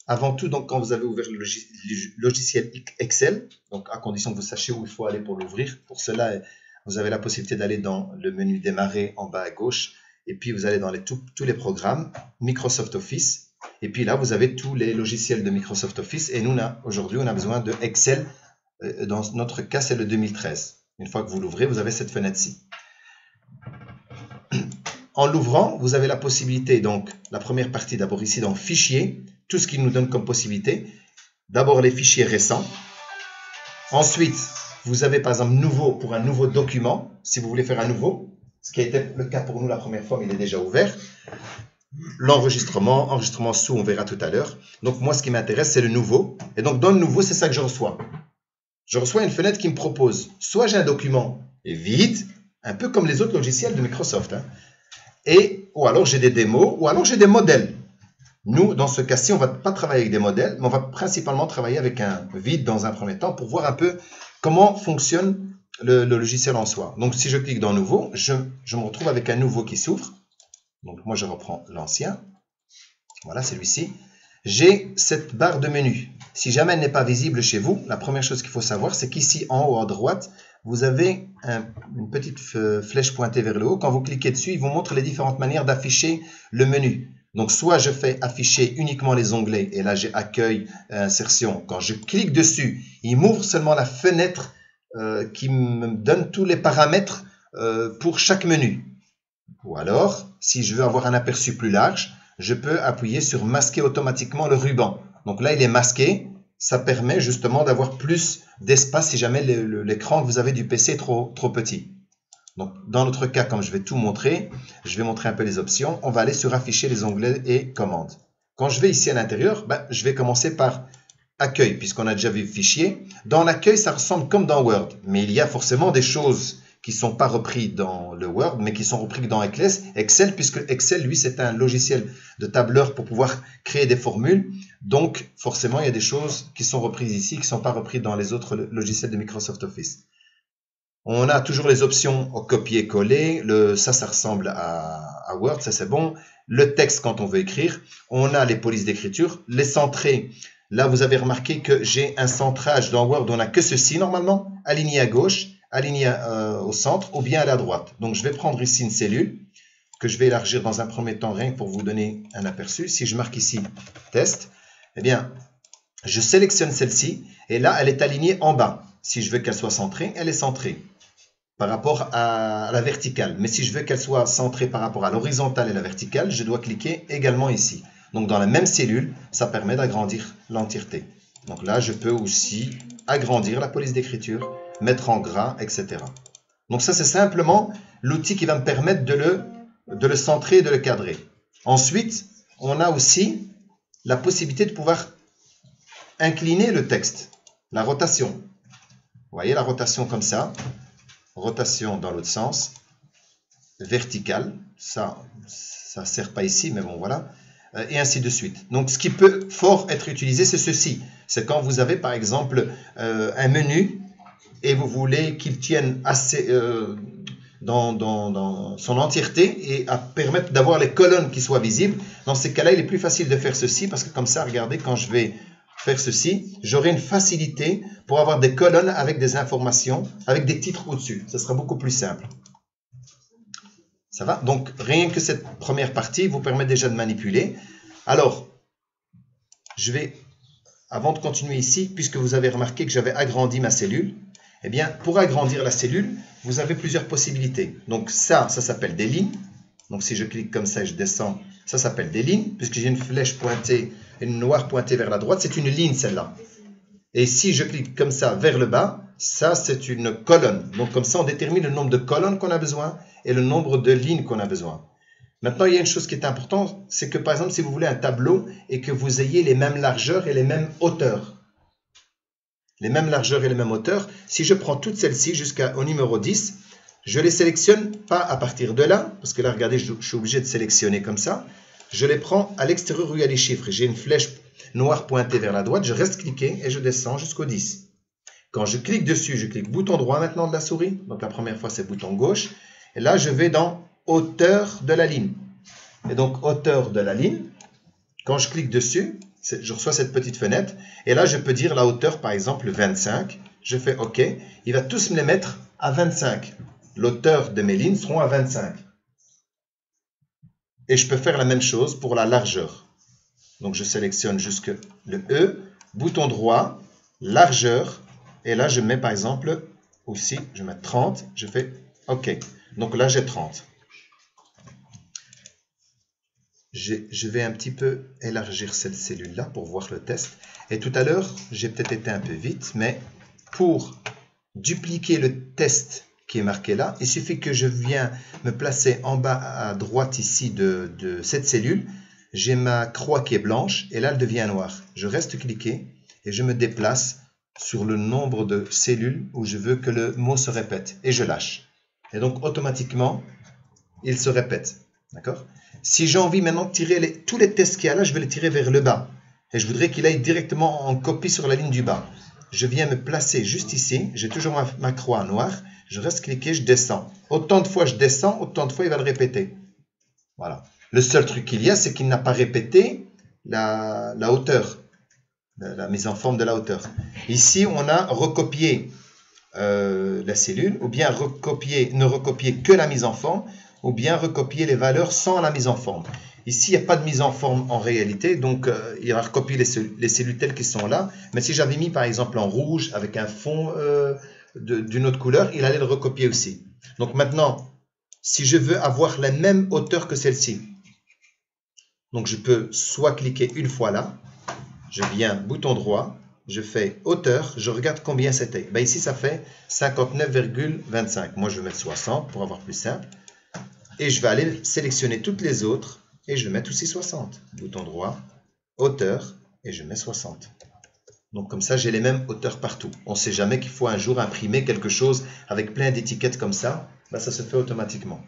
Avant tout, donc, quand vous avez ouvert le logiciel Excel, donc à condition que vous sachiez où il faut aller pour l'ouvrir, pour cela, vous avez la possibilité d'aller dans le menu démarrer en bas à gauche, et puis vous allez dans tous les programmes, Microsoft Office, et puis là, vous avez tous les logiciels de Microsoft Office, et nous, aujourd'hui, on a besoin de Excel, dans notre cas, c'est le 2013. Une fois que vous l'ouvrez, vous avez cette fenêtre-ci. En l'ouvrant, vous avez la possibilité, donc, la première partie d'abord ici dans Fichier, tout ce qu'il nous donne comme possibilité. D'abord les fichiers récents. Ensuite, vous avez par exemple nouveau pour un nouveau document, si vous voulez faire un nouveau, ce qui a été le cas pour nous la première fois, mais il est déjà ouvert. L'enregistrement, enregistrement sous, on verra tout à l'heure. Donc moi, ce qui m'intéresse, c'est le nouveau. Et donc dans le nouveau, c'est ça que je reçois. Je reçois une fenêtre qui me propose, soit j'ai un document vide, un peu comme les autres logiciels de Microsoft, hein, ou alors j'ai des démos, ou alors j'ai des modèles. Nous, dans ce cas-ci, on ne va pas travailler avec des modèles, mais on va principalement travailler avec un vide dans un premier temps pour voir un peu comment fonctionne le logiciel en soi. Donc, si je clique dans Nouveau, je me retrouve avec un nouveau qui s'ouvre. Donc, moi, je reprends l'ancien. Voilà, celui-ci. J'ai cette barre de menu. Si jamais elle n'est pas visible chez vous, la première chose qu'il faut savoir, c'est qu'ici, en haut à droite, vous avez une petite flèche pointée vers le haut. Quand vous cliquez dessus, il vous montre les différentes manières d'afficher le menu. Donc, soit je fais afficher uniquement les onglets, et là j'ai accueil, insertion. Quand je clique dessus, il m'ouvre seulement la fenêtre qui me donne tous les paramètres pour chaque menu. Ou alors, si je veux avoir un aperçu plus large, je peux appuyer sur masquer automatiquement le ruban. Donc là, il est masqué. Ça permet justement d'avoir plus d'espace si jamais l'écran que vous avez du PC est trop petit. Donc, dans notre cas, comme je vais tout montrer, je vais montrer un peu les options. On va aller sur afficher les onglets et commandes. Quand je vais ici à l'intérieur, je vais commencer par accueil, puisqu'on a déjà vu fichier. Dans l'accueil, ça ressemble comme dans Word, mais il y a forcément des choses qui ne sont pas reprises dans le Word, mais qui sont reprises dans Excel, puisque Excel, lui, c'est un logiciel de tableur pour pouvoir créer des formules. Donc, forcément, il y a des choses qui sont reprises ici, qui ne sont pas reprises dans les autres logiciels de Microsoft Office. On a toujours les options au copier-coller. Ça ressemble à Word, ça c'est bon. Le texte quand on veut écrire. On a les polices d'écriture. Les centrés. Là, vous avez remarqué que j'ai un centrage dans Word. On n'a que ceci normalement. Aligné à gauche, aligné au centre ou bien à la droite. Donc, je vais prendre ici une cellule que je vais élargir dans un premier temps rien que pour vous donner un aperçu. Si je marque ici test, eh bien, je sélectionne celle-ci et là, elle est alignée en bas. Si je veux qu'elle soit centrée, elle est centrée par rapport à la verticale. Mais si je veux qu'elle soit centrée par rapport à l'horizontale et la verticale, je dois cliquer également ici. Donc dans la même cellule, ça permet d'agrandir l'entièreté. Donc là, je peux aussi agrandir la police d'écriture, mettre en gras, etc. Donc ça, c'est simplement l'outil qui va me permettre de le centrer et de le cadrer. Ensuite, on a aussi la possibilité de pouvoir incliner le texte, la rotation. Vous voyez la rotation comme ça. Rotation dans l'autre sens, verticale, ça ne sert pas ici, mais bon voilà, et ainsi de suite. Donc ce qui peut fort être utilisé, c'est ceci. C'est quand vous avez par exemple un menu et vous voulez qu'il tienne assez dans son entièreté et à permettre d'avoir les colonnes qui soient visibles. Dans ces cas-là, il est plus facile de faire ceci parce que comme ça, regardez, quand je vais faire ceci, j'aurai une facilité pour avoir des colonnes avec des informations, avec des titres au-dessus. Ce sera beaucoup plus simple. Ça va? Donc, rien que cette première partie vous permet déjà de manipuler. Alors, je vais, avant de continuer ici, puisque vous avez remarqué que j'avais agrandi ma cellule, eh bien, pour agrandir la cellule, vous avez plusieurs possibilités. Donc, ça s'appelle des lignes. Donc, si je clique comme ça et je descends, ça s'appelle des lignes, puisque j'ai une flèche pointée, une noire pointée vers la droite, c'est une ligne celle-là. Et si je clique comme ça vers le bas, ça c'est une colonne. Donc comme ça on détermine le nombre de colonnes qu'on a besoin et le nombre de lignes qu'on a besoin. Maintenant il y a une chose qui est importante, c'est que par exemple si vous voulez un tableau et que vous ayez les mêmes largeurs et les mêmes hauteurs. Les mêmes largeurs et les mêmes hauteurs, si je prends toutes celles-ci jusqu'au numéro 10, je les sélectionne pas à partir de là, parce que là regardez je suis obligé de sélectionner comme ça. Je les prends à l'extérieur où il y a les chiffres. J'ai une flèche noire pointée vers la droite. Je reste cliqué et je descends jusqu'au 10. Quand je clique dessus, je clique bouton droit maintenant de la souris. Donc la première fois, c'est bouton gauche. Et là, je vais dans hauteur de la ligne. Et donc, hauteur de la ligne. Quand je clique dessus, Je reçois cette petite fenêtre. Et là, je peux dire la hauteur, par exemple, 25. Je fais OK. Il va tous me les mettre à 25. L'auteur de mes lignes seront à 25. Et je peux faire la même chose pour la largeur. Donc, je sélectionne jusque le E, bouton droit, largeur. Et là, je mets, par exemple, aussi, je mets 30. Je fais OK. Donc là, j'ai 30. Je vais un petit peu élargir cette cellule-là pour voir le test. Et tout à l'heure, j'ai peut-être été un peu vite, mais pour dupliquer le test qui est marqué là, il suffit que je viens me placer en bas à droite ici de cette cellule. J'ai ma croix qui est blanche et là, elle devient noire. Je reste cliqué et je me déplace sur le nombre de cellules où je veux que le mot se répète. Et je lâche. Et donc, automatiquement, il se répète. D'accord ? Si j'ai envie maintenant de tirer tous les tests qu'il y a là, je vais les tirer vers le bas. Et je voudrais qu'il aille directement en copie sur la ligne du bas. Je viens me placer juste ici. J'ai toujours ma croix noire. Je reste cliqué, je descends. Autant de fois je descends, autant de fois il va le répéter. Voilà. Le seul truc qu'il y a, c'est qu'il n'a pas répété la hauteur. La mise en forme de la hauteur. Ici, on a recopié la cellule, ou bien ne recopier que la mise en forme, ou bien recopier les valeurs sans la mise en forme. Ici, il n'y a pas de mise en forme en réalité, donc il va recopier les cellules telles qu'elles sont là. Mais si j'avais mis par exemple en rouge avec un fond d'une autre couleur, il allait le recopier aussi. Donc maintenant, si je veux avoir la même hauteur que celle-ci, donc je peux soit cliquer une fois là, je viens bouton droit, je fais hauteur, je regarde combien c'était. Ben ici, ça fait 59,25. Moi, je vais mettre 60 pour avoir plus simple. Et je vais aller sélectionner toutes les autres et je vais mettre aussi 60. Bouton droit, hauteur, et je mets 60. Donc comme ça, j'ai les mêmes hauteurs partout. On ne sait jamais qu'il faut un jour imprimer quelque chose avec plein d'étiquettes comme ça. Ben, ça se fait automatiquement.